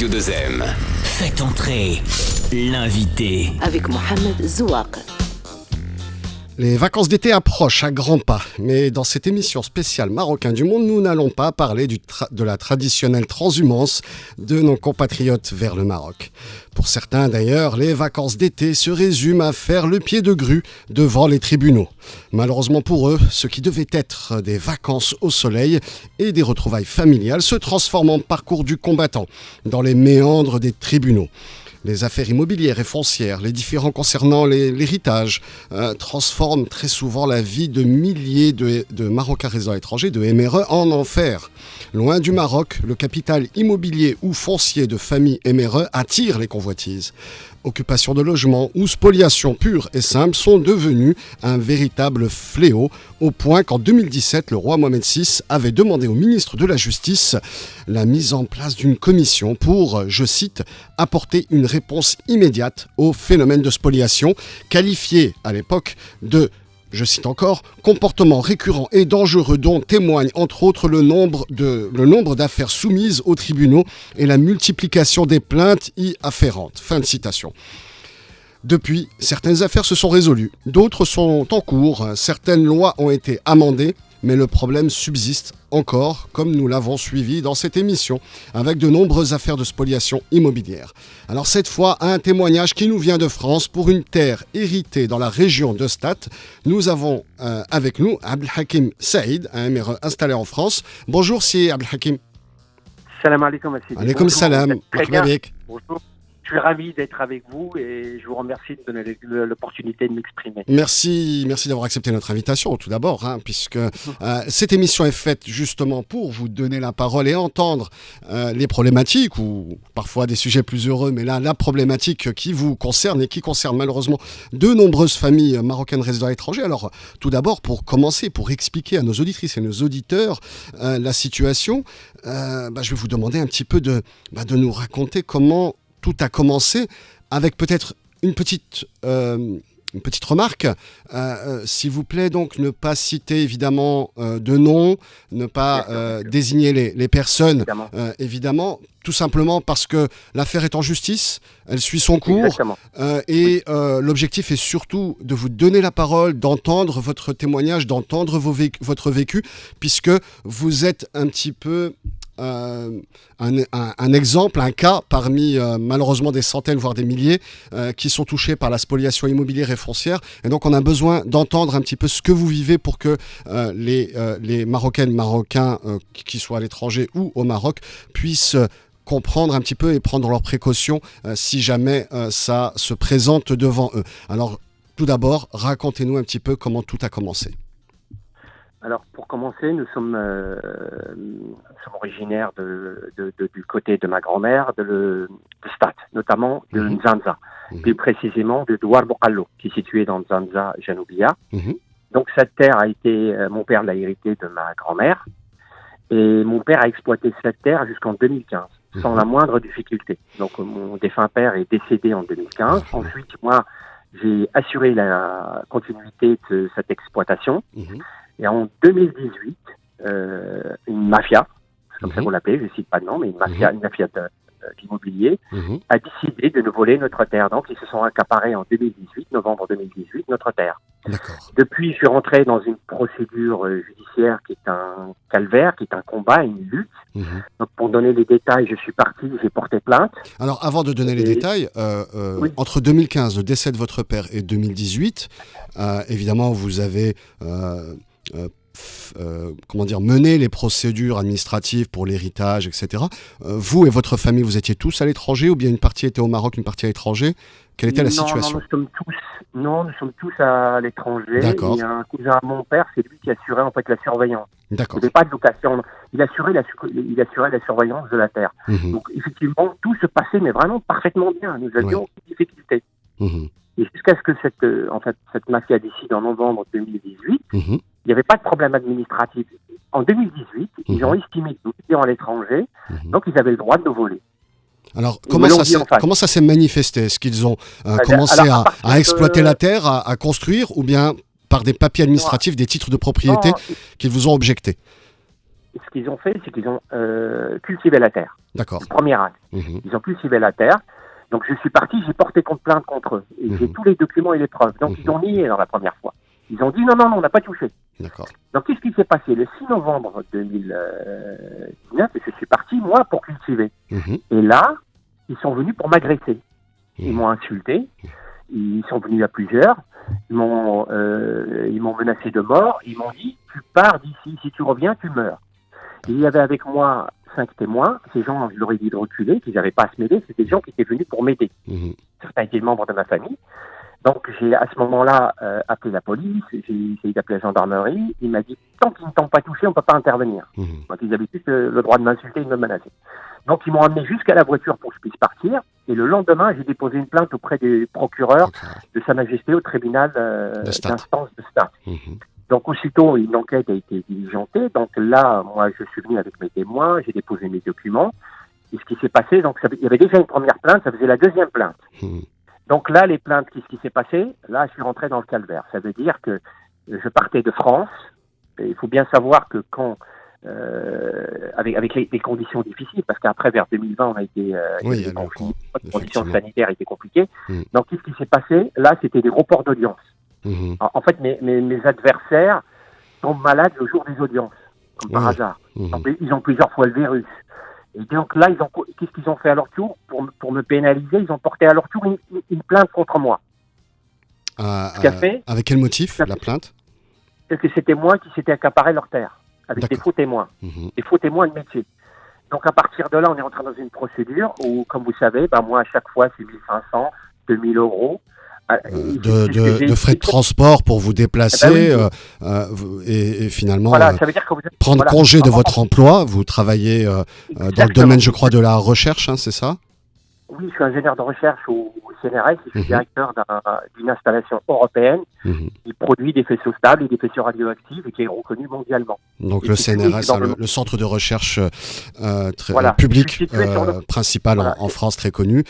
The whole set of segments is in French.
Radio 2M. Faites entrer l'invité. Avec Mohamed Zouak. Les vacances d'été approchent à grands pas, mais dans cette émission spéciale Marocains du Monde, nous n'allons pas parler de la traditionnelle transhumance de nos compatriotes vers le Maroc. Pour certains d'ailleurs, les vacances d'été se résument à faire le pied de grue devant les tribunaux. Malheureusement pour eux, ce qui devait être des vacances au soleil et des retrouvailles familiales se transforme en parcours du combattant dans les méandres des tribunaux. Les affaires immobilières et foncières, les différends concernant l'héritage, transforment très souvent la vie de milliers de Marocains résidents à l'étranger, de MRE, en enfer. Loin du Maroc, le capital immobilier ou foncier de familles MRE attire les convoitises. Occupation de logements ou spoliation pure et simple sont devenus un véritable fléau, au point qu'en 2017, le roi Mohamed VI avait demandé au ministre de la Justice la mise en place d'une commission pour, je cite, apporter une réponse immédiate au phénomène de spoliation, qualifié à l'époque de, je cite encore, comportement récurrent et dangereux dont témoigne entre autres le nombre d'affaires soumises aux tribunaux et la multiplication des plaintes y afférentes. Fin de citation. Depuis, certaines affaires se sont résolues, d'autres sont en cours, certaines lois ont été amendées, mais le problème subsiste encore, comme nous l'avons suivi dans cette émission, avec de nombreuses affaires de spoliation immobilière. Alors cette fois, un témoignage qui nous vient de France pour une terre héritée dans la région de Stade. Nous avons avec nous Abdelhakim Saïd, un MRE installé en France. Bonjour, c'est Abdelhakim. Salam alaikum. Alaikum salam. Très bien. Bonjour. Je suis ravi d'être avec vous et je vous remercie de donner l'opportunité de m'exprimer. Merci d'avoir accepté notre invitation tout d'abord, puisque cette émission est faite justement pour vous donner la parole et entendre les problématiques ou parfois des sujets plus heureux, mais là la problématique qui vous concerne et qui concerne malheureusement de nombreuses familles marocaines résidant à l'étranger. Alors tout d'abord, pour commencer, pour expliquer à nos auditrices et nos auditeurs la situation, je vais vous demander un petit peu de nous raconter comment tout a commencé, avec peut-être une petite remarque. S'il vous plaît, donc, ne pas citer évidemment de nom, ne pas désigner les personnes, évidemment, tout simplement parce que l'affaire est en justice, elle suit son cours, et l'objectif est surtout de vous donner la parole, d'entendre votre témoignage, d'entendre votre vécu, puisque vous êtes un petit peu un exemple, un cas parmi malheureusement des centaines voire des milliers qui sont touchés par la spoliation immobilière et foncière, et donc on a besoin d'entendre un petit peu ce que vous vivez pour que les Marocaines, Marocains qui soient à l'étranger ou au Maroc puissent comprendre un petit peu et prendre leurs précautions si jamais ça se présente devant eux. Alors tout d'abord, racontez-nous un petit peu comment tout a commencé. Alors, pour commencer, nous sommes originaires du côté de ma grand-mère, de Stade, notamment de Nzanza, plus précisément de Douar Boukallo, qui est situé dans Nzanza, Janoubia. Donc, cette terre a été, mon père l'a héritée de ma grand-mère, et mon père a exploité cette terre jusqu'en 2015, sans la moindre difficulté. Donc, mon défunt père est décédé en 2015. Ensuite, moi, j'ai assuré la continuité de cette exploitation. Et en 2018, une mafia, c'est comme ça qu'on l'appelait, je ne cite pas de nom, mais une mafia d'immobilier, a décidé de nous voler notre terre. Donc, ils se sont accaparés en novembre 2018, notre terre. D'accord. Depuis, je suis rentré dans une procédure judiciaire qui est un calvaire, qui est un combat, une lutte. Donc, pour donner les détails, je suis parti, j'ai porté plainte. Alors, avant de donner les détails, entre 2015, le décès de votre père, et 2018, évidemment, vous avez mener les procédures administratives pour l'héritage, etc. Vous et votre famille, vous étiez tous à l'étranger, ou bien une partie était au Maroc, une partie à l'étranger? Quelle était la situation? Nous sommes tous à l'étranger. D'accord. Il y a un cousin à mon père, c'est lui qui assurait en fait la surveillance. D'accord. Il n'y avait pas de location. Il assurait la surveillance de la terre. Donc effectivement, tout se passait mais vraiment parfaitement bien. Nous avions aucune difficulté. Et jusqu'à ce que cette mafia décide en novembre 2018, il n'y avait pas de problème administratif. En 2018, ils ont estimé que nous étions à l'étranger, donc ils avaient le droit de nous voler. Alors, comment ça s'est manifesté? Est-ce qu'ils ont commencé à exploiter la terre, à construire, ou bien par des papiers administratifs, des titres de propriété qu'ils vous ont objectés? ce qu'ils ont fait, c'est qu'ils ont cultivé la terre. D'accord. Le premier acte. Ils ont cultivé la terre. Donc je suis parti, j'ai porté plainte contre eux. Et j'ai tous les documents et les preuves. Donc ils ont nié dans la première fois. Ils ont dit non, on n'a pas touché. D'accord. Donc qu'est-ce qui s'est passé? Le 6 novembre 2019, je suis parti, moi, pour cultiver. Et là, ils sont venus pour m'agresser. Ils m'ont insulté. Ils sont venus à plusieurs. Ils m'ont menacé de mort. Ils m'ont dit, tu pars d'ici. Si tu reviens, tu meurs. Et il y avait avec moi 5 témoins. Ces gens, je leur ai dit de reculer, qu'ils n'avaient pas à se mêler. C'était des gens qui étaient venus pour m'aider. Certains étaient membres de ma famille. Donc, j'ai à ce moment-là appelé la police, j'ai essayé d'appeler la gendarmerie. Il m'a dit, tant qu'ils ne t'ont pas touché, on ne peut pas intervenir. Donc, ils avaient tous le droit de m'insulter et de me menacer. Donc, ils m'ont amené jusqu'à la voiture pour que je puisse partir. Et le lendemain, j'ai déposé une plainte auprès des procureurs de Sa Majesté au tribunal d'instance de Stade. Donc, aussitôt, une enquête a été diligentée. Donc là, moi, je suis venu avec mes témoins, j'ai déposé mes documents. Et ce qui s'est passé, donc, il y avait déjà une première plainte, ça faisait la deuxième plainte. Donc là, les plaintes, qu'est-ce qui s'est passé? Là, je suis rentré dans le calvaire. Ça veut dire que je partais de France. Et il faut bien savoir que quand, avec les conditions difficiles, parce qu'après, vers 2020, on a été... les conditions sanitaires étaient compliquées. Donc, qu'est-ce qui s'est passé? Là, c'était des reports d'audience. En fait, mes adversaires tombent malades le jour des audiences, comme par hasard. Donc, ils ont plusieurs fois le virus. Et donc là, qu'est-ce qu'ils ont fait à leur tour pour me pénaliser? Ils ont porté à leur tour une plainte contre moi. Avec quel motif, la plainte? Parce que c'était moi qui s'étais accaparé leur terre, avec des faux témoins, des faux témoins de métier. Donc à partir de là, on est rentré dans une procédure où, comme vous savez, moi à chaque fois, c'est 1500, 2000 euros. De frais de transport pour vous déplacer et finalement ça veut dire que prendre congé de votre emploi. Vous travaillez dans le domaine, je crois, de la recherche, c'est ça? Oui, je suis ingénieur de recherche au CNRS, je suis directeur d'une installation européenne qui produit des faisceaux stables et des faisceaux radioactifs et qui est reconnu mondialement. Donc le CNRS, le centre de recherche public principal en France, très connu.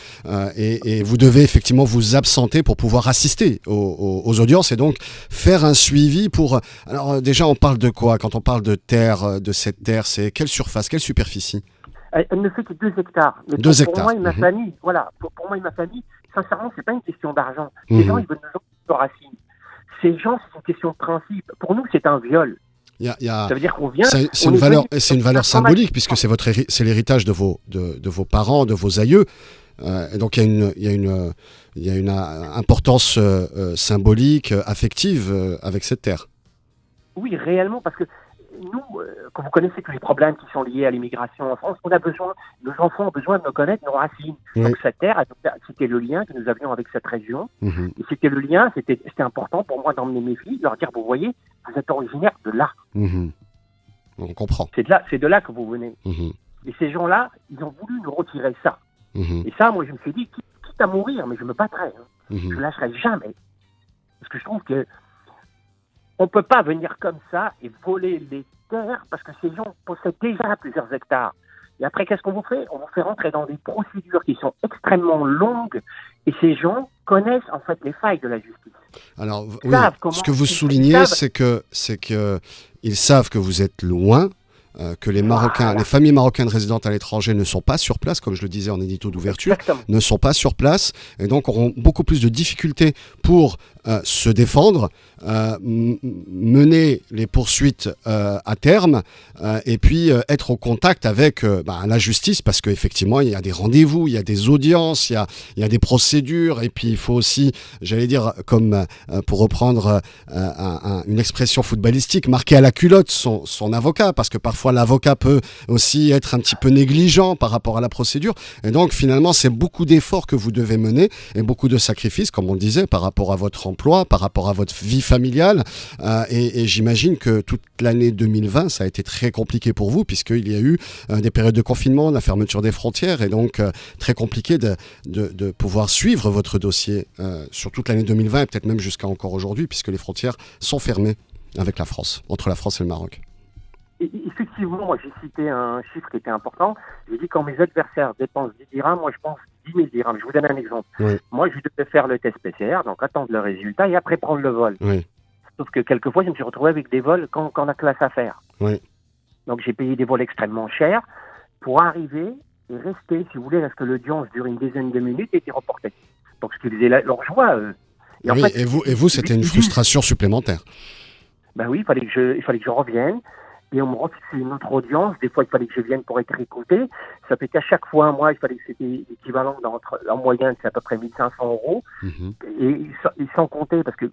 Et vous devez effectivement vous absenter pour pouvoir assister aux audiences et donc faire un suivi pour... Alors déjà, on parle de quoi? Quand on parle de terre, de cette terre, c'est quelle surface, quelle superficie? Elle ne fait que 2 hectares. Mais 2 hectares. Pour moi et ma famille, pour moi et ma famille, sincèrement, c'est pas une question d'argent. Ces gens, ils veulent nous enlever racines. Ces gens, c'est une question de principe. Pour nous, c'est un viol. Ça veut dire qu'on vient... C'est une valeur symbolique, puisque c'est l'héritage de vos parents, de vos aïeux. Et donc, il y a une importance symbolique, affective avec cette terre. Oui, réellement, parce que nous, quand vous connaissez tous les problèmes qui sont liés à l'immigration en France, nos enfants ont besoin de nous connaître nos racines. Donc cette terre, c'était le lien que nous avions avec cette région. Et c'était le lien, c'était important pour moi d'emmener mes filles, de leur dire, vous voyez, vous êtes originaire de là. On comprend. C'est de là que vous venez. Et ces gens-là, ils ont voulu nous retirer ça. Et ça, moi, je me suis dit, quitte à mourir, mais je me battrai. Je ne lâcherai jamais. Parce que je trouve que on ne peut pas venir comme ça et voler les terres parce que ces gens possèdent déjà plusieurs hectares. Et après, qu'est-ce qu'on vous fait? On vous fait rentrer dans des procédures qui sont extrêmement longues et ces gens connaissent en fait les failles de la justice. Alors, ce que vous soulignez, c'est que ils savent que vous êtes loin, que les familles marocaines résidentes à l'étranger ne sont pas sur place, comme je le disais en édito d'ouverture, ne sont pas sur place et donc auront beaucoup plus de difficultés pour se défendre, mener les poursuites à terme et puis être au contact avec la justice parce qu'effectivement il y a des rendez-vous, il y a des audiences, il y a des procédures et puis il faut aussi, j'allais dire, comme pour reprendre une expression footballistique, marquer à la culotte son avocat parce que parfois l'avocat peut aussi être un petit peu négligent par rapport à la procédure et donc finalement c'est beaucoup d'efforts que vous devez mener et beaucoup de sacrifices comme on le disait par rapport à votre emploi, par rapport à votre vie familiale et j'imagine que toute l'année 2020 ça a été très compliqué pour vous puisqu'il y a eu des périodes de confinement, la fermeture des frontières et donc très compliqué de pouvoir suivre votre dossier sur toute l'année 2020 et peut-être même jusqu'à encore aujourd'hui puisque les frontières sont fermées avec la France, entre la France et le Maroc. Effectivement, moi j'ai cité un chiffre qui était important. J'ai dit quand mes adversaires dépensent 10 dirhams, moi je pense 10 000 dirhams. Je vous donne un exemple. Moi je devais faire le test PCR, donc attendre le résultat et après prendre le vol. Sauf que quelquefois je me suis retrouvé avec des vols quand la classe à faire. Donc j'ai payé des vols extrêmement chers pour arriver et rester, si vous voulez, parce que l'audience dure une dizaine de minutes et était reportée. Donc ce qui faisait leur joie. Et, en fait, et vous, c'était une frustration supplémentaire. Ben oui, il fallait que je revienne. Et on me refixait une autre audience. Des fois, il fallait que je vienne pour être écouté. Ça fait qu'à chaque fois, moi, il fallait que c'était équivalent en moyenne, c'est à peu près 1 500 €. Et sans compter, parce que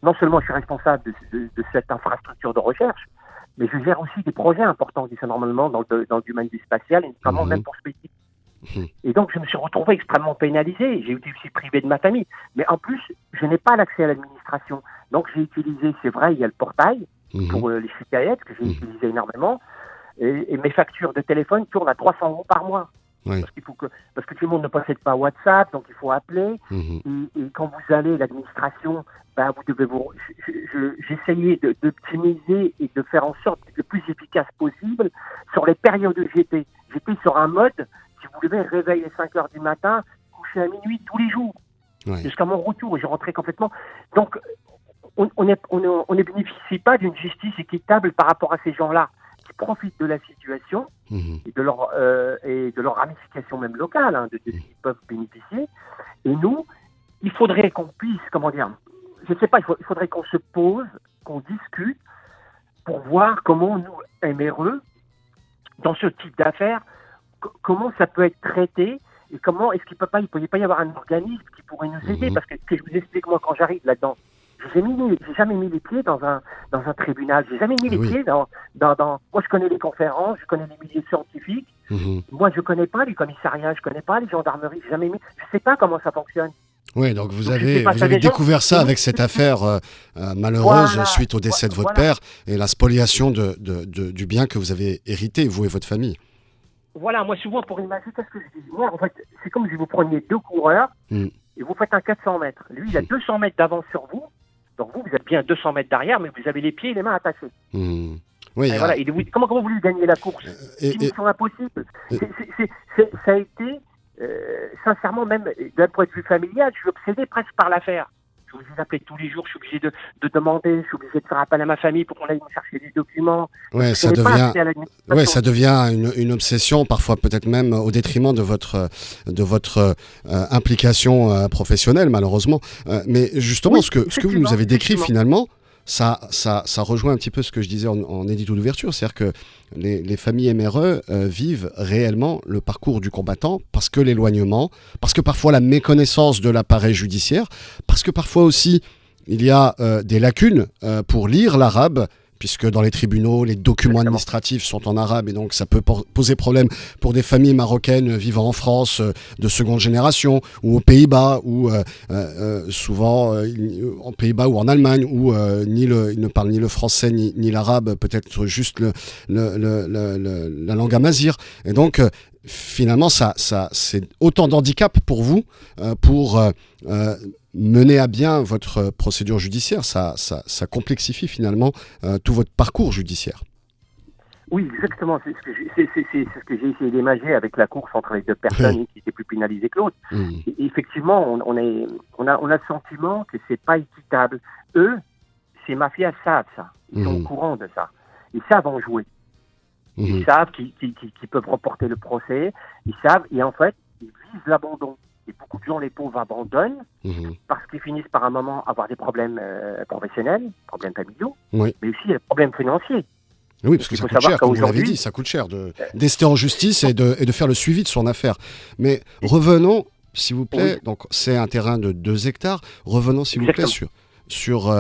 non seulement je suis responsable de cette infrastructure de recherche, mais je gère aussi des projets importants qui sont normalement dans le domaine du spatial, et notamment même pour SpaceX. Et donc, je me suis retrouvé extrêmement pénalisé. J'ai été aussi privé de ma famille. Mais en plus, je n'ai pas l'accès à l'administration. Donc, j'ai utilisé, c'est vrai, il y a le portail pour les shikayets que j'ai utilisé énormément. Et mes factures de téléphone tournent à 300 € par mois. Oui. Parce que tout le monde ne possède pas WhatsApp, donc il faut appeler. Et quand vous allez, l'administration, ben, vous devez j'essayais d'optimiser et de faire en sorte d'être le plus efficace possible sur les périodes où j'étais. J'étais sur un mode, si vous voulez, réveil à 5 h du matin, coucher à minuit tous les jours. Jusqu'à mon retour, et je rentrais complètement. Donc, on ne bénéficie pas d'une justice équitable par rapport à ces gens-là qui profitent de la situation et de leur ramification même locale, de ce qu'ils peuvent bénéficier. Et nous, il faudrait qu'on puisse, je ne sais pas, il faudrait qu'on se pose, qu'on discute pour voir comment nous, MRE, dans ce type d'affaires, comment ça peut être traité et comment est-ce qu'il ne peut pas y avoir un organisme qui pourrait nous aider, parce que je vous explique, moi, quand j'arrive là-dedans, j'ai jamais mis les pieds dans un tribunal. J'ai jamais mis les pieds dans. Moi, je connais les conférences, je connais les milieux scientifiques. Moi, je connais pas les commissariats, je connais pas les gendarmeries. Je sais pas comment ça fonctionne. Oui, donc vous avez découvert ça avec cette affaire malheureuse suite au décès de votre père et la spoliation du bien que vous avez hérité, vous et votre famille. Voilà, moi, souvent, pour imaginer ce que je dis, moi, en fait, c'est comme si vous preniez 2 coureurs et vous faites un 400 mètres. Lui, il a 200 mètres d'avance sur vous. Donc vous êtes bien 200 mètres derrière, mais vous avez les pieds et les mains attachés. Oui, voilà. Comment vous voulez gagner la course? C'est une mission impossible. Ça a été, sincèrement, même d'un point de vue familial, je suis obsédé presque par l'affaire. Je suis obligé d'appeler tous les jours, je suis obligé de demander, je suis obligé de faire appel à ma famille pour qu'on aille me chercher des documents. Ouais, ça devient une obsession, parfois peut-être même au détriment de votre implication professionnelle, malheureusement. Mais justement, ce que vous nous avez décrit finalement, ça rejoint un petit peu ce que je disais en édito d'ouverture, c'est-à-dire que les familles MRE vivent réellement le parcours du combattant parce que l'éloignement, parce que parfois la méconnaissance de l'appareil judiciaire, parce que parfois aussi il y a des lacunes pour lire l'arabe, puisque dans les tribunaux, les documents administratifs sont en arabe et donc ça peut poser problème pour des familles marocaines vivant en France de seconde génération ou aux Pays-Bas ou souvent en Pays-Bas ou en Allemagne où ils ne parlent ni le français ni l'arabe, peut-être juste la langue amazigh. Et donc finalement, ça c'est autant d'handicap pour vous pour mener à bien votre procédure judiciaire. Ça complexifie finalement tout votre parcours judiciaire. Oui, exactement. C'est ce que j'ai essayé d'imager avec la course entre les deux personnes qui étaient plus pénalisées que l'autre. Et effectivement, on a le sentiment que c'est pas équitable. Eux, ces mafias savent ça. Ils sont au courant de ça. Ils savent en jouer. Ils savent qu'ils peuvent reporter le procès. Ils savent, et en fait, ils visent l'abandon. Et beaucoup de gens, les pauvres, abandonnent parce qu'ils finissent par un moment avoir des problèmes professionnels, problèmes familiaux, mais aussi des problèmes financiers. Oui, parce que ça coûte cher, comme vous l'avez dit, ça coûte cher d'ester en justice et de faire le suivi de son affaire. Mais revenons, s'il vous plaît, donc c'est un terrain de 2 hectares, revenons s'il vous plaît sur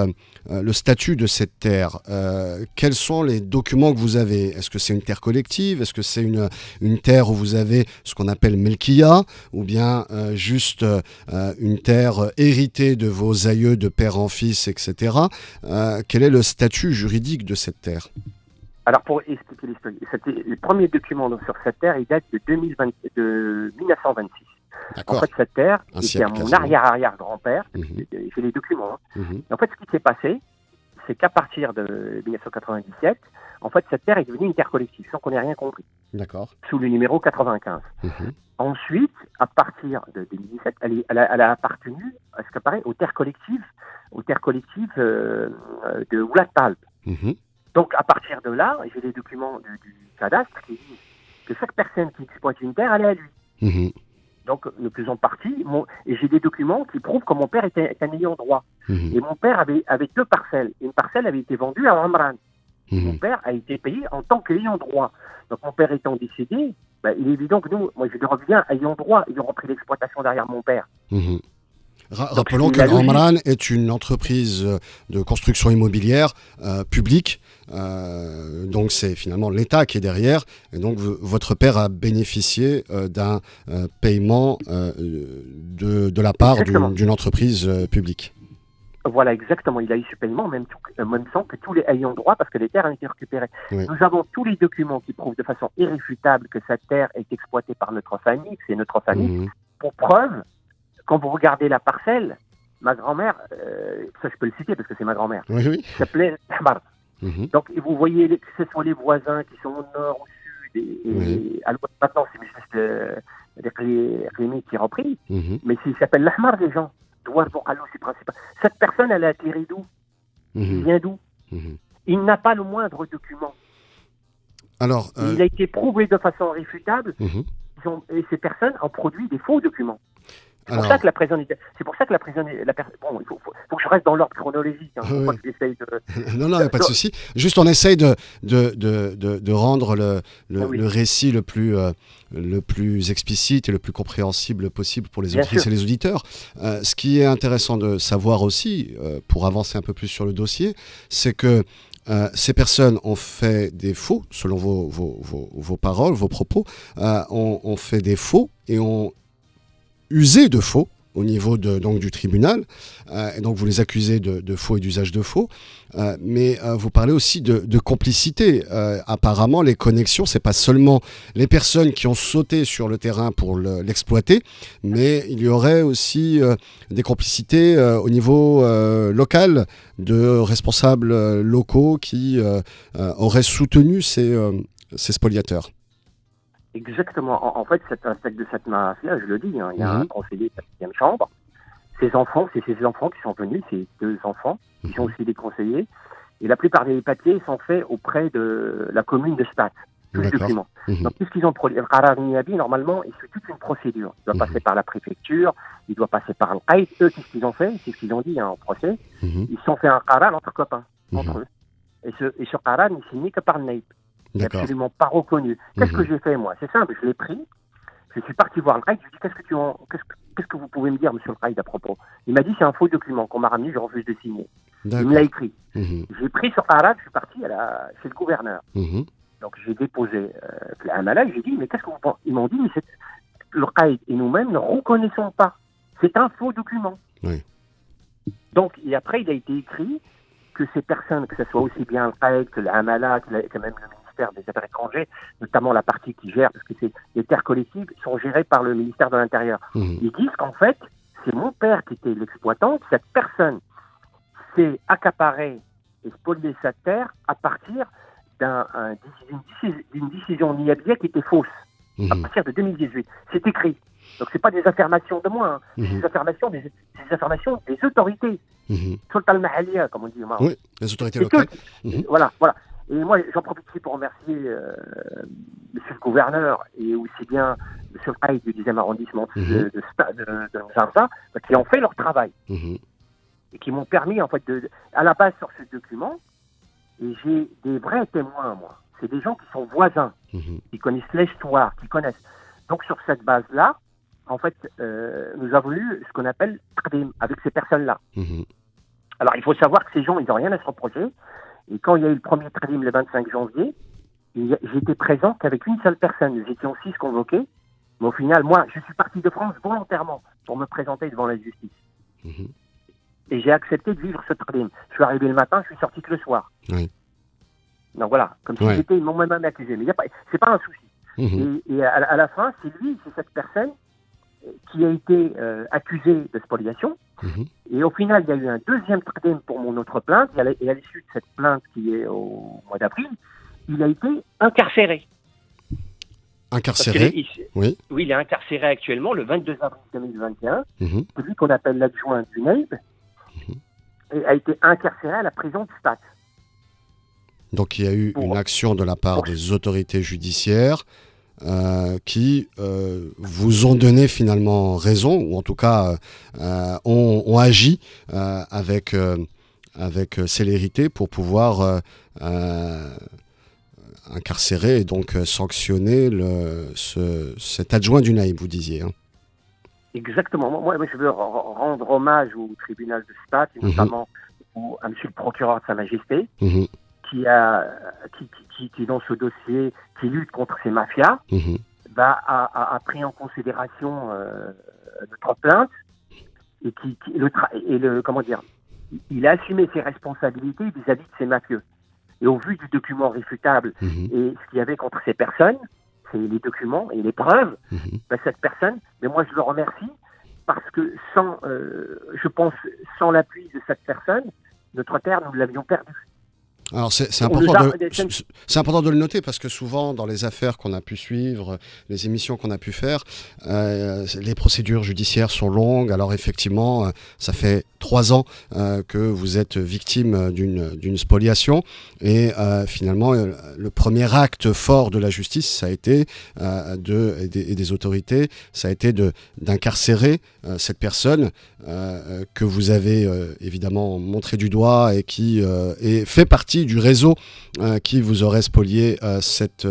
le statut de cette terre. Quels sont les documents que vous avez? Est-ce que c'est une terre collective? Est-ce que c'est une terre où vous avez ce qu'on appelle Melkia? Ou bien juste une terre héritée de vos aïeux de père en fils, etc. Quel est le statut juridique de cette terre? Alors, pour expliquer l'histoire, le premier document sur cette terre, il date de 1926. D'accord. En fait, cette terre était à mon arrière-arrière-grand-père. J'ai les documents. Et en fait, ce qui s'est passé, c'est qu'à partir de 1997, en fait, cette terre est devenue une terre collective, sans qu'on ait rien compris. D'accord. Sous le numéro 95. Ensuite, à partir de 2017, elle a appartenu, à ce qui paraît, aux terres collectives de Oulat Talp. Donc, à partir de là, j'ai les documents du cadastre qui disent que chaque personne qui exploite une terre, elle est à lui. Mmh. Donc, nous faisons partie, et j'ai des documents qui prouvent que mon père était un ayant droit. Mmh. Et mon père avait 2 parcelles. Une parcelle avait été vendue à Amran. Mmh. Mon père a été payé en tant qu'ayant droit. Donc, mon père étant décédé, il est évident que moi, je reviens ayant droit, ayant repris l'exploitation derrière mon père. Mmh. Rappelons que Amran est une entreprise de construction immobilière publique, donc c'est finalement l'État qui est derrière, et donc votre père a bénéficié d'un paiement de la part d'une entreprise publique. Voilà, exactement. Il a eu ce paiement, même temps que tous les ayants droit, parce que les terres ont été récupérées. Oui. Nous avons tous les documents qui prouvent de façon irréfutable que cette terre est exploitée par notre famille, que c'est notre famille. Pour preuve, quand vous regardez la parcelle, ma grand-mère, ça je peux le citer parce que c'est ma grand-mère, s'appelait Ahmar. Donc vous voyez que ce sont les voisins qui sont au nord, au sud, et à l'ouest maintenant c'est juste Rémi qui a repris, mais il s'appelle l'Ahmar les gens. C'est principal. Cette personne, elle a atterri d'où? Il vient d'où? Il n'a pas le moindre document. Alors, il a été prouvé de façon irréfutable, et ces personnes ont produit des faux documents. C'est pour ça que la prison bon, il faut que je reste dans l'ordre chronologique. Faut pas que j'essaye de... Non, pas de souci. Juste, on essaye de rendre le récit le plus explicite et le plus compréhensible possible pour les auditrices et les auditeurs. Ce qui est intéressant de savoir aussi, pour avancer un peu plus sur le dossier, c'est que ces personnes ont fait des faux, selon vos paroles, vos propos, ont fait des faux et ont usé de faux au niveau donc du tribunal, et donc vous les accusez de faux et d'usage de faux, mais vous parlez aussi de complicité. Apparemment, les connexions, c'est pas seulement les personnes qui ont sauté sur le terrain pour l'exploiter, mais il y aurait aussi des complicités au niveau local de responsables locaux qui auraient soutenu ces spoliateurs. Exactement. En fait, de cette mafia, je le dis, il y a un conseiller de la 4e chambre. Ces enfants qui sont venus, ces 2 enfants, qui sont aussi des conseillers. Et la plupart des papiers sont faits auprès de la commune de Stade. Tous les documents. Donc, tout ce qu'ils ont produit, le Qarar Niabi, normalement, il suit toute une procédure. Il doit passer par la préfecture, il doit passer par le Qaïd. Eux, qu'est-ce qu'ils ont fait? C'est ce qu'ils ont dit en procès. Ils se sont fait un Qarar entre copains, entre eux. Et ce Qarar n'est signé que par le Naïb. Il n'est absolument pas reconnu. Qu'est-ce que j'ai fait, moi? C'est simple, je l'ai pris. Je suis parti voir le Qaïd. Je lui ai dit, qu'est-ce que vous pouvez me dire, monsieur le Qaïd, à propos? Il m'a dit, c'est un faux document qu'on m'a ramené, je refuse de signer. Il me l'a écrit. J'ai pris ce Qarar, je suis parti chez le gouverneur. Donc, j'ai déposé un malade, j'ai dit, mais qu'est-ce que vous pensez? Ils m'ont dit, mais le Qaïd et nous-mêmes ne reconnaissons pas. C'est un faux document. Oui. Donc, et après, il a été écrit que ces personnes, que ce soit aussi bien le Qaïd que l'Amala, que même le ministère des Affaires étrangères, notamment la partie qui gère, parce que les terres collectives sont gérées par le ministère de l'Intérieur. Ils disent qu'en fait, c'est mon père qui était l'exploitant, cette personne s'est accaparée et spoliée sa terre à partir d'une décision niabia qui était fausse, à partir de 2018. C'est écrit. Donc c'est pas des affirmations de moi, c'est des affirmations des autorités. Sultan al-Mahalia, comme on dit au Maroc. Oui, les autorités locales. Voilà. Et moi, j'en profite ici pour remercier monsieur le gouverneur et aussi bien monsieur le Qaïd du 10e arrondissement de Mzanza, qui ont fait leur travail et qui m'ont permis, en fait, à la base sur ce document, et j'ai des vrais témoins, moi. C'est des gens qui sont voisins, qui connaissent l'histoire, qui connaissent. Donc, sur cette base-là, en fait, nous avons eu ce qu'on appelle Taqdim avec ces personnes-là. Alors, il faut savoir que ces gens, ils n'ont rien à se reprocher. Et quand il y a eu le premier Taqdim le 25 janvier, j'étais présent qu'avec une seule personne. Nous étions 6 convoqués. Mais au final, moi, je suis parti de France volontairement pour me présenter devant la justice. Et j'ai accepté de vivre ce Taqdim. Je suis arrivé le matin, je suis sorti que le soir. Donc voilà, comme si ils m'ont même accusé. Mais c'est pas un souci. Et à la fin, c'est cette personne qui a été accusée de spoliation. Et au final, il y a eu un deuxième taqdim pour mon autre plainte. Et à l'issue de cette plainte qui est au mois d'avril, il a été incarcéré. Incarcéré? Oui, il est incarcéré actuellement le 22 avril 2021. Celui qu'on appelle l'adjoint du Naïb a été incarcéré à la prison de Stade. Donc il y a eu une action de la part des autorités judiciaires qui vous ont donné finalement raison, ou en tout cas ont agi avec célérité pour pouvoir incarcérer et donc sanctionner cet adjoint du Naïb, vous disiez. Hein. Exactement. Moi, je veux rendre hommage au tribunal de Stade, et notamment à monsieur le procureur de Sa Majesté, qui dans ce dossier, qui lutte contre ces mafias, a pris en considération notre plainte et il a assumé ses responsabilités vis-à-vis de ces mafieux. Et au vu du document réfutable et ce qu'il y avait contre ces personnes, c'est les documents et les preuves, cette personne, mais moi je le remercie parce que je pense, sans l'appui de cette personne, notre terre, nous l'avions perdue. Alors c'est important de le noter parce que souvent dans les affaires qu'on a pu suivre, les émissions qu'on a pu faire, les procédures judiciaires sont longues. Alors effectivement, ça fait 3 ans que vous êtes victime d'une spoliation et finalement le premier acte fort de la justice, ça a été et des autorités, ça a été d'incarcérer cette personne que vous avez évidemment montré du doigt et qui fait partie du réseau qui vous aurait spolié cette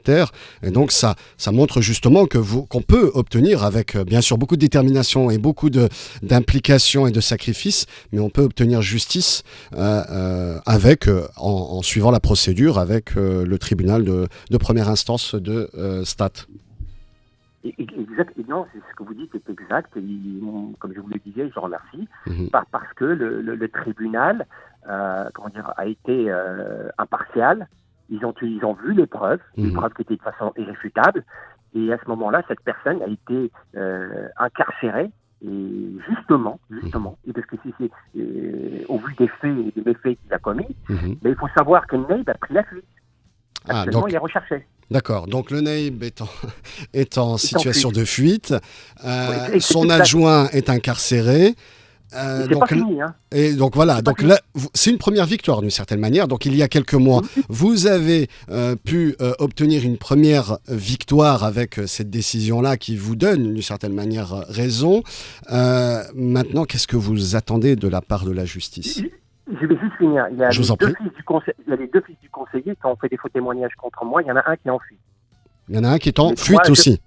terre. Et donc ça montre justement qu'on peut obtenir avec bien sûr beaucoup de détermination et beaucoup d'implication et de sacrifice, mais on peut obtenir justice en suivant la procédure avec le tribunal de première instance de Stade. Exact, et non, c'est ce que vous dites est exact. Et, comme je vous le disais, je remercie parce que le tribunal, a été impartial. Ils ont vu les preuves qui étaient de façon irréfutable. Et à ce moment-là, cette personne a été incarcérée. Et justement, et parce que au vu des faits et des méfaits qu'il a commis, mais il faut savoir que Naïb a pris la fuite. Actuellement, il est recherché. D'accord, donc le Naïb est en situation de fuite, son adjoint est incarcéré. C'est pas fini, hein. Et donc voilà, donc là, c'est une première victoire d'une certaine manière. Donc il y a quelques mois, vous avez pu obtenir une première victoire avec cette décision-là qui vous donne d'une certaine manière raison. Maintenant, qu'est-ce que vous attendez de la part de la justice ? Je vais juste finir. Il y a les deux fils du conseiller qui ont fait des faux témoignages contre moi. Il y en a un qui est en fuite. Il y en a un qui est en fuite aussi.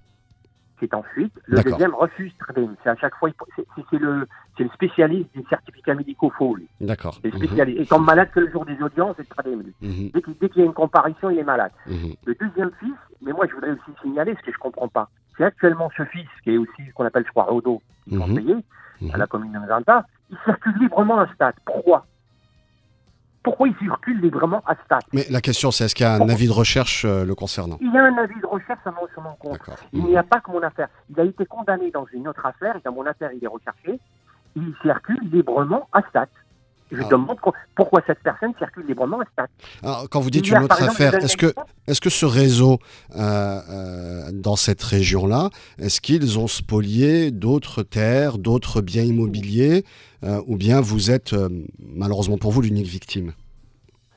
Qui est en fuite. Le deuxième refuse Tradem. C'est à chaque fois, c'est le spécialiste des certificats médicaux faux, lui. D'accord. C'est le spécialiste. Il tombe malade que le jour des audiences, c'est Tradem, lui. Dès qu'il y a une comparution, il est malade. Le deuxième fils, mais moi je voudrais aussi signaler ce que je comprends pas. C'est actuellement ce fils, qui est aussi ce qu'on appelle, je crois, Odo, conseiller à la commune de Mzanta, il circule librement à Stade. Pourquoi il circule librement à Stade? Mais la question, c'est est-ce qu'il y a un avis de recherche le concernant? Il y a un avis de recherche à mon compte. Il n'y a pas que mon affaire. Il a été condamné dans une autre affaire, et dans mon affaire, il est recherché. Il circule librement à Stade. Je demande pourquoi cette personne circule librement à Stade. Alors, quand vous dites une autre affaire, est-ce que ce réseau, dans cette région-là, est-ce qu'ils ont spolié d'autres terres, d'autres biens immobiliers, ou bien vous êtes, malheureusement pour vous, l'unique victime?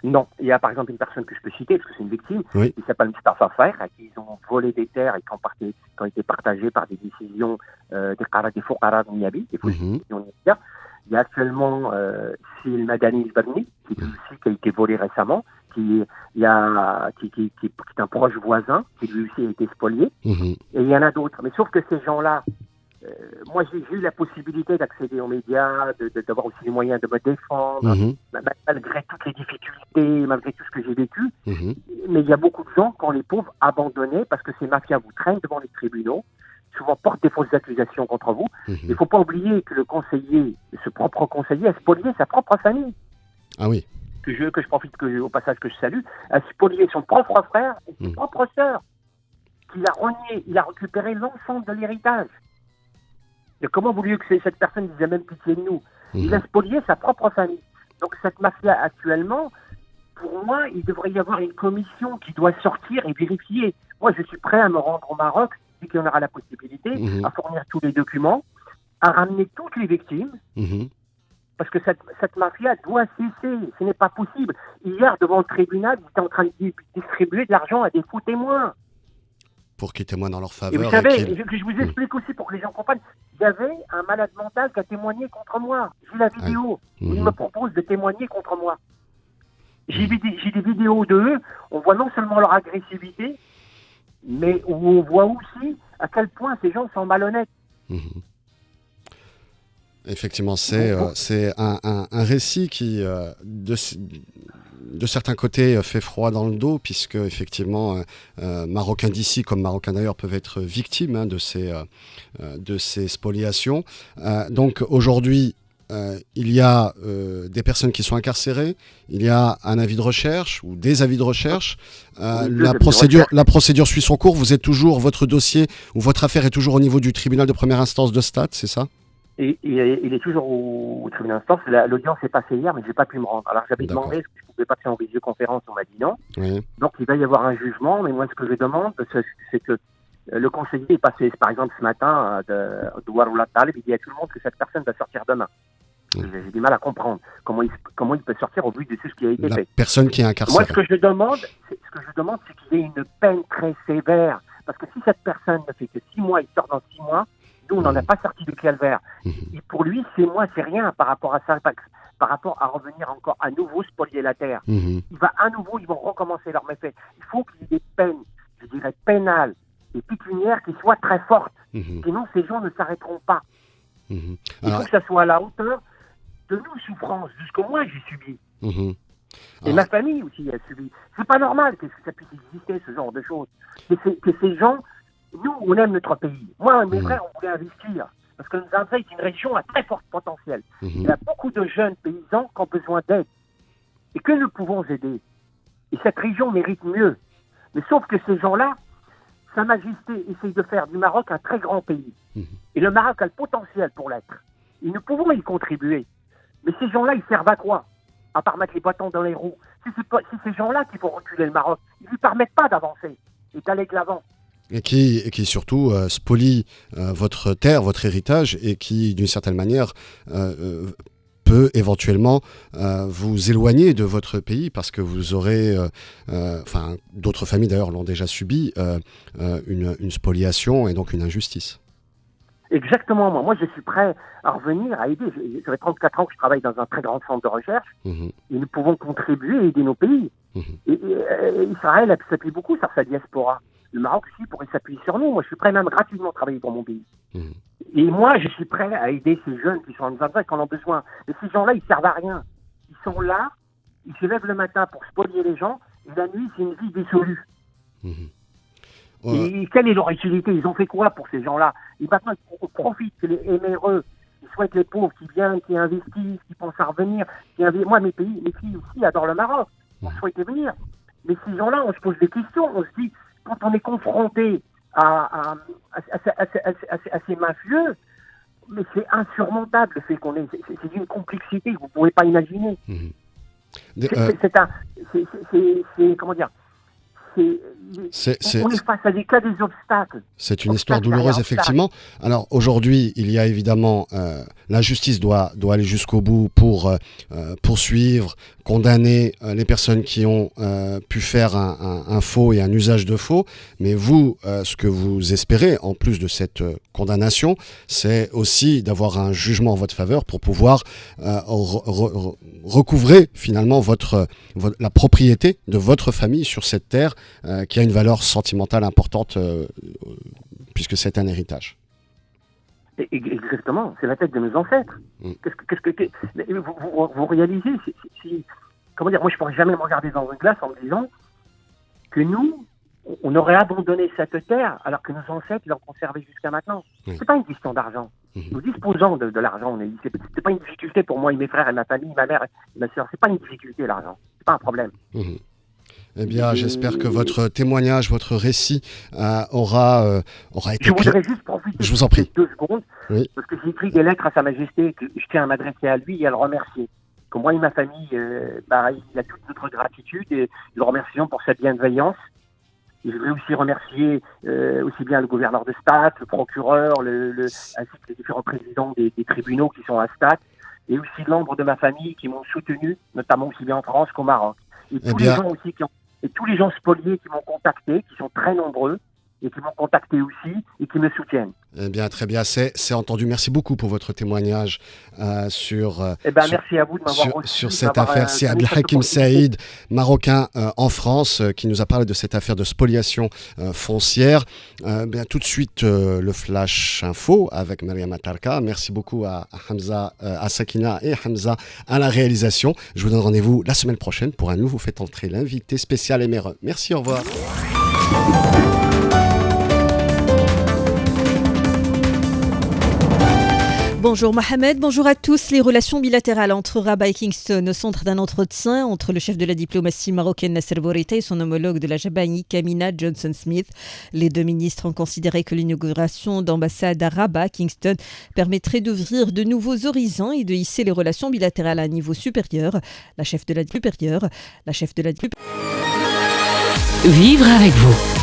Non, il y a par exemple une personne que je peux citer, parce que c'est une victime, qui s'appelle Mustafa Fair, à qui ils ont volé des terres et qui ont été partagées par des décisions des Fouqara de Niabi, des décisions. Il y a actuellement Sil Madani Zbarni, qui a été volé récemment, qui est un proche voisin, qui lui aussi a été spolié. Et il y en a d'autres. Mais sauf que ces gens-là, moi j'ai eu la possibilité d'accéder aux médias, d'avoir aussi les moyens de me défendre, malgré toutes les difficultés, malgré tout ce que j'ai vécu. Mais il y a beaucoup de gens qui ont les pauvres abandonnés parce que ces mafias vous traînent devant les tribunaux, souvent portent des fausses accusations contre vous. Il ne faut pas oublier que le conseiller, ce propre conseiller, a spolié sa propre famille. Ah oui. Que je profite au passage que je salue, a spolié son propre frère et ses propres sœurs, qu'il a renié. Il a récupéré l'ensemble de l'héritage. Et comment voulez-vous que cette personne disait même pitié de nous? Il a spolié sa propre famille. Donc cette mafia actuellement, pour moi, il devrait y avoir une commission qui doit sortir et vérifier. Moi, je suis prêt à me rendre au Maroc, dès qu'il y en aura la possibilité, à fournir tous les documents, à ramener toutes les victimes, Parce que cette mafia doit cesser. Ce n'est pas possible. Hier, devant le tribunal, ils étaient en train de distribuer de l'argent à des faux témoins. Pour qu'ils témoignent en leur faveur. Et vous savez, je vous explique aussi pour que les gens comprennent, il y avait un malade mental qui a témoigné contre moi. J'ai la vidéo. Il me propose de témoigner contre moi. J'ai des vidéos d'eux, on voit non seulement leur agressivité, mais on voit aussi à quel point ces gens sont malhonnêtes. Effectivement, c'est un récit qui, de certains côtés, fait froid dans le dos, puisque effectivement, Marocains d'ici comme Marocains d'ailleurs peuvent être victimes de ces spoliations. Donc aujourd'hui, il y a des personnes qui sont incarcérées, il y a un avis de recherche ou des avis de recherche. La procédure suit son cours. Vous êtes toujours, votre dossier ou votre affaire est toujours au niveau du tribunal de première instance de Stade, c'est ça ? Et il est toujours au tribunal d'instance. L'audience est passée hier, mais je n'ai pas pu me rendre. Alors j'avais demandé si je pouvais passer en visioconférence, on m'a dit non. Oui. Donc il va y avoir un jugement, mais moi ce que je demande, c'est que le conseiller est passé, par exemple ce matin, de Waroula Talib, il dit à tout le monde que cette personne va sortir demain. J'ai du mal à comprendre comment il peut sortir au vu de tout ce qui a été fait. La personne qui est incarcérée. Moi ce que je demande, c'est qu'il y ait une peine très sévère. Parce que si cette personne ne fait que 6 mois, il sort dans 6 mois, nous, on n'en a pas sorti de calvaire. Et pour lui, 6 mois, c'est rien par rapport à ça, par rapport à revenir encore à nouveau spolier la terre. Ils vont recommencer leur méfait. Il faut qu'il y ait des peines, je dirais pénales et pécuniaires qui soient très fortes. Sinon, ces gens ne s'arrêteront pas. Il faut que ça soit à la hauteur de nos souffrances, jusqu'au moins j'ai subi. Et ma famille aussi a subi. C'est pas normal que ça puisse exister, ce genre de choses. Que ces gens... Nous, on aime notre pays. Moi et mes frères, on voulait investir. Parce que Nzanza est une région à très fort potentiel. Il y a beaucoup de jeunes paysans qui ont besoin d'aide. Et que nous pouvons aider. Et cette région mérite mieux. Mais sauf que ces gens-là, Sa Majesté essaye de faire du Maroc un très grand pays. Et le Maroc a le potentiel pour l'être. Et nous pouvons y contribuer. Mais ces gens-là, ils servent à quoi? À part mettre les bâtons dans les roues. C'est ces gens-là qui font reculer le Maroc. Ils ne lui permettent pas d'avancer et d'aller de l'avant. Et qui surtout spolie votre terre, votre héritage, et qui, d'une certaine manière, peut éventuellement vous éloigner de votre pays, parce que vous aurez, d'autres familles d'ailleurs l'ont déjà subi, une spoliation et donc une injustice. Exactement, moi je suis prêt à revenir, à aider. Ça fait 34 ans que je travaille dans un très grand centre de recherche, et nous pouvons contribuer et aider nos pays. Et Israël s'appuie beaucoup sur sa diaspora. Le Maroc aussi pourrait s'appuyer sur nous. Moi, je suis prêt même gratuitement à travailler pour mon pays. Et moi, je suis prêt à aider ces jeunes qui sont en Nzanza et qui en ont besoin. Mais ces gens-là, ils servent à rien. Ils sont là, ils se lèvent le matin pour spolier les gens, et la nuit, c'est une vie dissolue. Et quelle est leur utilité? Ils ont fait quoi pour ces gens-là? Et maintenant, ils profitent que les MRE, ils souhaitent les pauvres qui viennent, qui investissent, qui pensent à revenir. Moi, mes filles aussi adorent le Maroc. On souhaitait venir. Mais ces gens-là, on se pose des questions. On se dit, quand on est confronté à ces mafieux, mais c'est insurmontable le fait qu'on est. C'est d'une complexité que vous ne pouvez pas imaginer. Comment dire? On est face à des obstacles. C'est une histoire douloureuse, effectivement. Alors aujourd'hui, il y a évidemment la justice doit aller jusqu'au bout pour poursuivre, condamner les personnes qui ont pu faire un faux et un usage de faux. Mais vous, ce que vous espérez, en plus de cette condamnation, c'est aussi d'avoir un jugement en votre faveur pour pouvoir recouvrer finalement la propriété de votre famille sur cette terre qui a une valeur sentimentale importante puisque c'est un héritage. Exactement, c'est la tête de nos ancêtres. Vous réalisez, comment dire, moi je pourrais jamais me regarder dans une glace en me disant que nous, on aurait abandonné cette terre alors que nos ancêtres l'ont conservée jusqu'à maintenant. C'est pas une question d'argent. Nous disposons de l'argent. C'est pas une difficulté pour moi et mes frères et ma famille, ma mère et ma soeur. C'est pas une difficulté l'argent. C'est pas un problème. Eh bien, j'espère que votre témoignage, votre récit aura été... Je voudrais juste profiter je vous en prie. 2 secondes, parce que j'ai écrit des lettres à Sa Majesté que je tiens à m'adresser à lui et à le remercier. Que moi et ma famille, il a toute notre gratitude et le remercions pour sa bienveillance. Et je voudrais aussi remercier aussi bien le gouverneur de Stade, le procureur, ainsi que les différents présidents des tribunaux qui sont à Stade. et aussi de membres de ma famille qui m'ont soutenu, notamment aussi bien en France qu'au Maroc. Et tous les gens aussi et tous les gens spoliés qui m'ont contacté, qui sont très nombreux, et qui m'ont contacté aussi et qui me soutiennent. Eh bien, très bien, c'est entendu. Merci beaucoup pour votre témoignage sur merci à vous de m'avoir reçu, sur cette affaire. C'est Abdelhakim Saïd, marocain en France, qui nous a parlé de cette affaire de spoliation foncière. Bien, tout de suite, le Flash Info avec Mariama Tarka. Merci beaucoup à Hamza, à Sakina et Hamza à la réalisation. Je vous donne rendez-vous la semaine prochaine pour un nouveau Faites entrer l'invité spécial MRE. Merci, au revoir. Bonjour Mohamed, bonjour à tous. Les relations bilatérales entre Rabat et Kingston au centre d'un entretien entre le chef de la diplomatie marocaine Nasser Bourita et son homologue de la Jamaïque Amina Johnson-Smith. Les deux ministres ont considéré que l'inauguration d'ambassades à Rabat, Kingston, permettrait d'ouvrir de nouveaux horizons et de hisser les relations bilatérales à un niveau supérieur. La chef de la Vivre avec vous.